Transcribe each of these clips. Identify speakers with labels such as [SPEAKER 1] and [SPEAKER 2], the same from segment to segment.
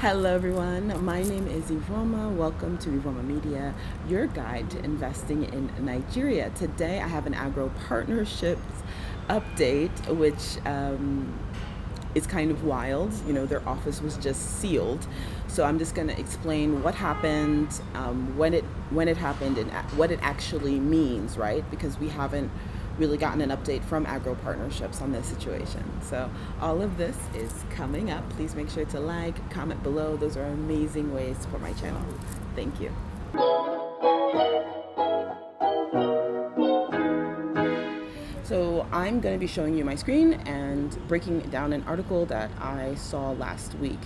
[SPEAKER 1] Hello everyone, my name is Iveoma. Welcome to Iveoma Media, your guide to investing in Nigeria. Today I have an Agropartnerships update, which is kind of wild. You know, their office was just sealed. So I'm just going to explain what happened, when it happened, and what it actually means, right? Because we haven't really gotten an update from Agropartnerships on this situation. So all of this is coming up. Please make sure to like, comment below. Those are amazing ways to support my channel. Thank you. So I'm going to be showing you my screen and breaking down an article that I saw last week.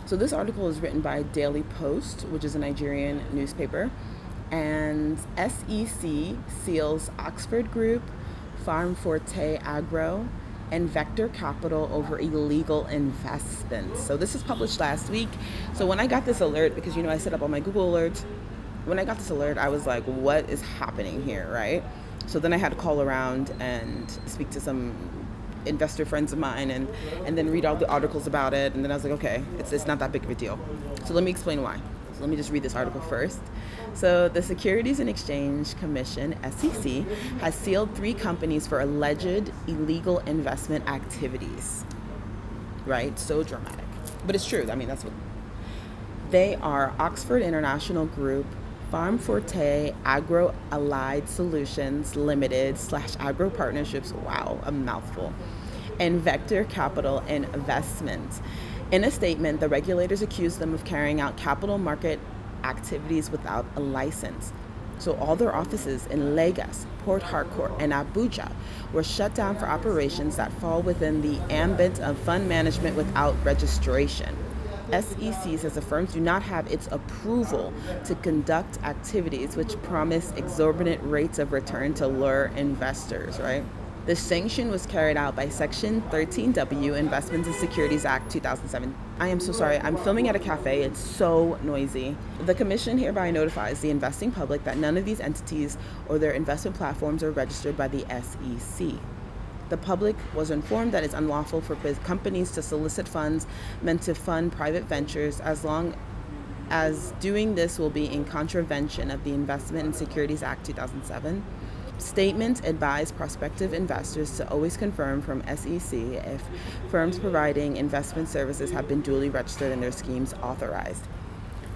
[SPEAKER 1] So this article is written by Daily Post, which is a Nigerian newspaper, and SEC seals Oxford Group, Farm Forte Agro, and Vector Capital over illegal investments. So this was published last week. So when I got this alert, because I set up all my Google alerts, when I got this alert, I was like, what is happening here, right? So then I had to call around and speak to some investor friends of mine and then read all the articles about it. And then I was like, okay, it's not that big of a deal. So let me explain why. So let me just read this article first. So the Securities and Exchange Commission, SEC, has sealed 3 companies for alleged illegal investment activities. Right? So dramatic. But it's true. I mean, that's what they are: Oxford International Group, Farm Forte Agro Allied Solutions Limited / Agropartnerships, wow, a mouthful, and Vector Capital Investments. In a statement, the regulators accused them of carrying out capital market activities without a license. So all their offices in Lagos, Port Harcourt, and Abuja were shut down for operations that fall within the ambit of fund management without registration. SEC says the firms do not have its approval to conduct activities which promise exorbitant rates of return to lure investors, right? The sanction was carried out by Section 13W Investments and Securities Act 2007. I am so sorry. I'm filming at a cafe. It's so noisy. The Commission hereby notifies the investing public that none of these entities or their investment platforms are registered by the SEC. The public was informed that it's unlawful for companies to solicit funds meant to fund private ventures, as long as doing this will be in contravention of the Investment and Securities Act 2007. Statements advise prospective investors to always confirm from SEC if firms providing investment services have been duly registered and their schemes authorized.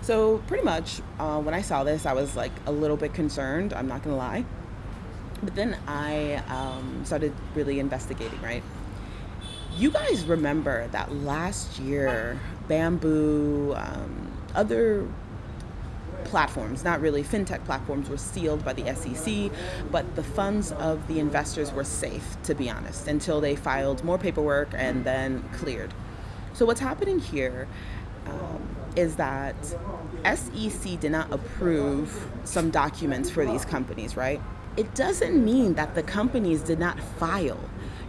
[SPEAKER 1] So pretty much when I saw this, I was like a little bit concerned, I'm not gonna lie. But then I started really investigating, right? You guys remember that last year, Bamboo, other platforms, not really fintech platforms, were sealed by the SEC, but the funds of the investors were safe, to be honest, until they filed more paperwork and then cleared. So what's happening here is that SEC did not approve some documents for these companies, right? It doesn't mean that the companies did not file.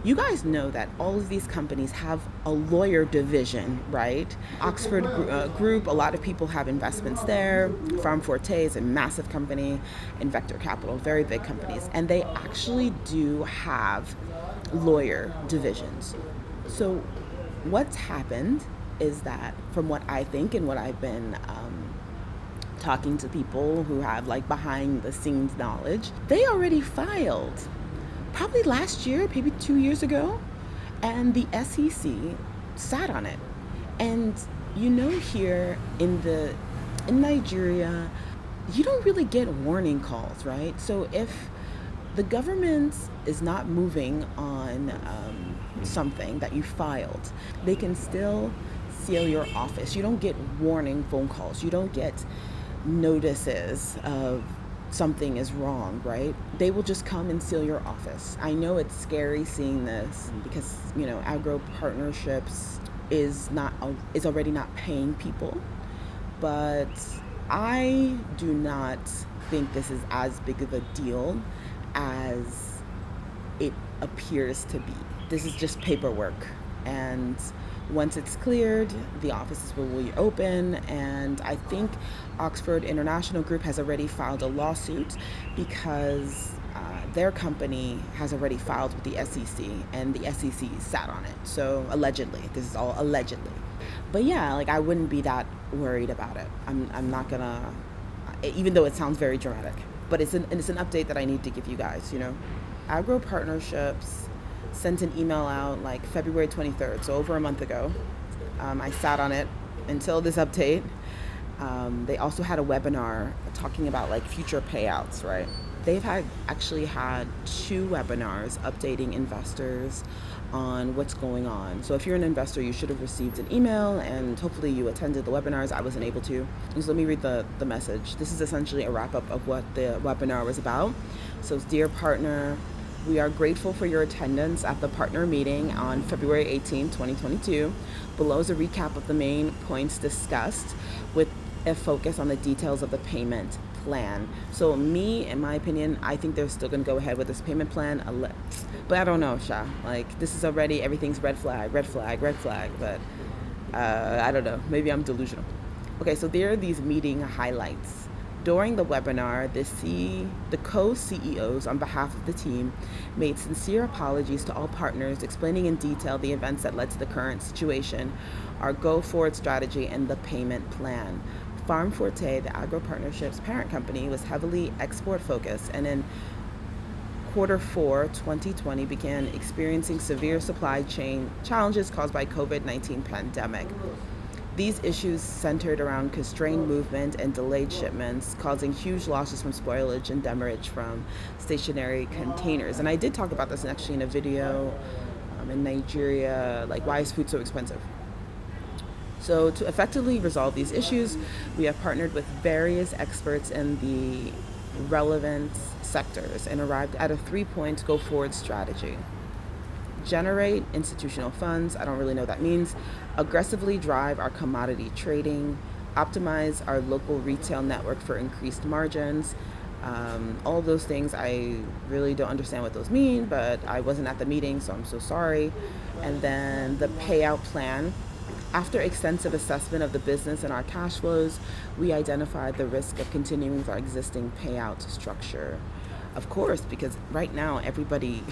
[SPEAKER 1] You guys know that all of these companies have a lawyer division, right? Oxford Group, a lot of people have investments there. Farm Forte is a massive company, and Vector Capital, very big companies. And they actually do have lawyer divisions. So what's happened is that, from what I think and what I've been talking to people who have like behind the scenes knowledge, they already filed probably last year, maybe 2 years ago, and the SEC sat on it. And here in Nigeria, you don't really get warning calls, right? So if the government is not moving on something that you filed, they can still seal your office. You don't get warning phone calls. You don't get notices of something is wrong, right? They will just come and seal your office. I know it's scary seeing this because, Agropartnerships is already not paying people, but I do not think this is as big of a deal as it appears to be. This is just paperwork, and once it's cleared, the offices will reopen, and I think Oxford International Group has already filed a lawsuit because their company has already filed with the SEC, and the SEC sat on it. So allegedly, this is all allegedly. But yeah, like I wouldn't be that worried about it. I'm not gonna, even though it sounds very dramatic, but it's an update that I need to give you guys. Agropartnerships sent an email out like February 23rd, so over a month ago. I sat on it until this update. They also had a webinar talking about like future payouts, right? They've actually had 2 webinars updating investors on what's going on. So if you're an investor, you should have received an email, and hopefully you attended the webinars. I wasn't able to. So let me read the message. This is essentially a wrap-up of what the webinar was about. So dear partner, we are grateful for your attendance at the partner meeting on February 18, 2022. Below is a recap of the main points discussed with a focus on the details of the payment plan. So me, in my opinion, I think they're still going to go ahead with this payment plan. But I don't know, Sha. Like, this is already, everything's red flag, red flag, red flag. But I don't know. Maybe I'm delusional. Okay, so there are these meeting highlights. During the webinar, the co-CEOs on behalf of the team made sincere apologies to all partners, explaining in detail the events that led to the current situation, our go-forward strategy, and the payment plan. Farm Forte, the Agropartnerships parent company, was heavily export-focused, and in Q4 2020 began experiencing severe supply chain challenges caused by COVID-19 pandemic. These issues centered around constrained movement and delayed shipments, causing huge losses from spoilage and demurrage from stationary containers. And I did talk about this actually in a video in Nigeria, like why is food so expensive? So to effectively resolve these issues, we have partnered with various experts in the relevant sectors and arrived at a 3-point go-forward strategy. Generate institutional funds, I don't really know what that means, aggressively drive our commodity trading, optimize our local retail network for increased margins. All of those things, I really don't understand what those mean, but I wasn't at the meeting, so I'm so sorry. And then the payout plan. After extensive assessment of the business and our cash flows, we identified the risk of continuing with our existing payout structure. Of course, because right now everybody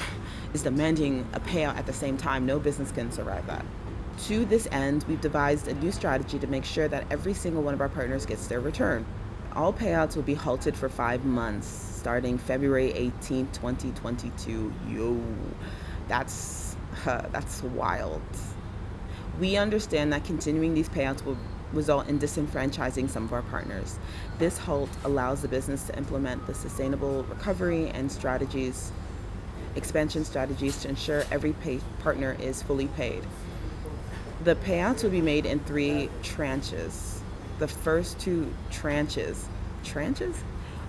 [SPEAKER 1] is demanding a payout at the same time. No business can survive that. To this end, we've devised a new strategy to make sure that every single one of our partners gets their return. All payouts will be halted for 5 months, starting February 18, 2022. Yo, that's wild. We understand that continuing these payouts will result in disenfranchising some of our partners. This halt allows the business to implement the sustainable recovery and expansion strategies to ensure every partner is fully paid. The payouts will be made in 3 tranches. The first 2 tranches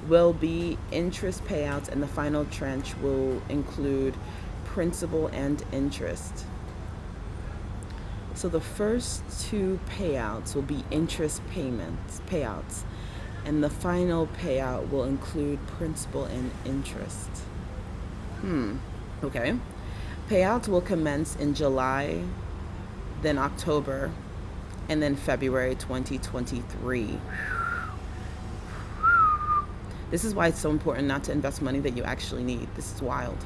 [SPEAKER 1] will be interest payouts, and the final tranche will include principal and interest. So the first 2 payouts will be interest payouts, and the final payout will include principal and interest. Okay. Payouts will commence in July, then October, and then February 2023. This is why it's so important not to invest money that you actually need. This is wild.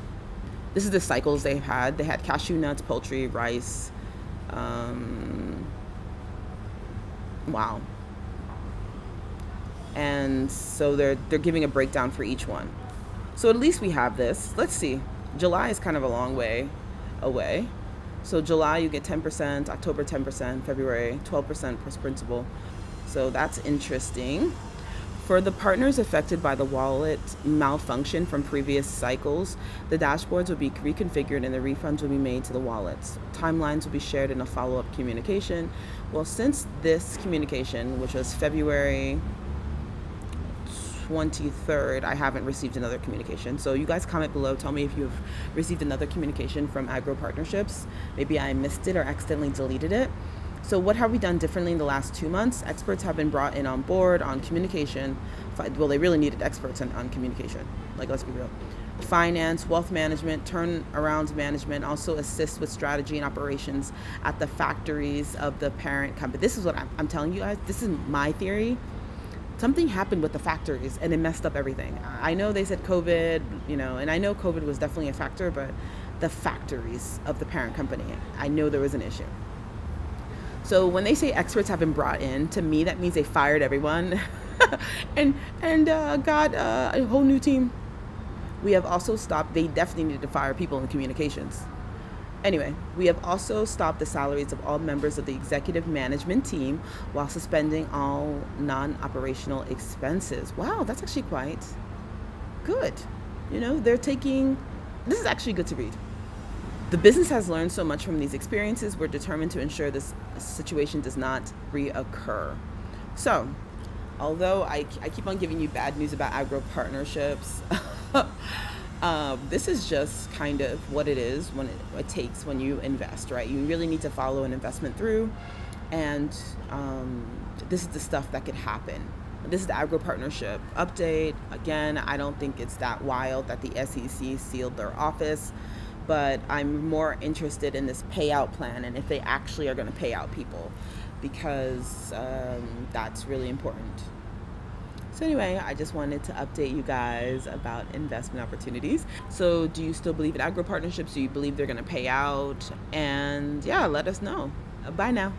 [SPEAKER 1] This is the cycles they've had. They had cashew nuts, poultry, rice. Wow. And so they're giving a breakdown for each one. So at least we have this. Let's see. July is kind of a long way away. So July you get 10%, October 10%, February 12% plus principal. So that's interesting. For the partners affected by the wallet malfunction from previous cycles, the dashboards will be reconfigured and the refunds will be made to the wallets. Timelines will be shared in a follow-up communication. Well, since this communication, which was February 23rd, I haven't received another communication. So you guys comment below, tell me if you've received another communication from Agropartnerships. Maybe I missed it or accidentally deleted it. So what have we done differently in the last 2 months? Experts have been brought in on board on communication. Well, they really needed experts on communication. Like, let's be real. Finance, wealth management, turnaround management, also assist with strategy and operations at the factories of the parent company. This is what I'm telling you guys. This is my theory. Something happened with the factories and it messed up everything. I know they said COVID, and I know COVID was definitely a factor, but the factories of the parent company, I know there was an issue. So when they say experts have been brought in, to me that means they fired everyone and got a whole new team. We have also stopped, they definitely needed to fire people in communications. Anyway, we have also stopped the salaries of all members of the executive management team while suspending all non-operational expenses. Wow, that's actually quite good. They're taking, this is actually good to read. The business has learned so much from these experiences. We're determined to ensure this situation does not reoccur. So, although I keep on giving you bad news about Agropartnerships, this is just kind of what it is when it takes when you invest, right? You really need to follow an investment through, and this is the stuff that could happen. This is the Agropartnership update. Again, I don't think it's that wild that the SEC sealed their office, but I'm more interested in this payout plan and if they actually are going to pay out people, because that's really important. So anyway, I just wanted to update you guys about investment opportunities. So do you still believe in Agropartnerships? Do you believe they're going to pay out? And yeah, let us know. Bye now.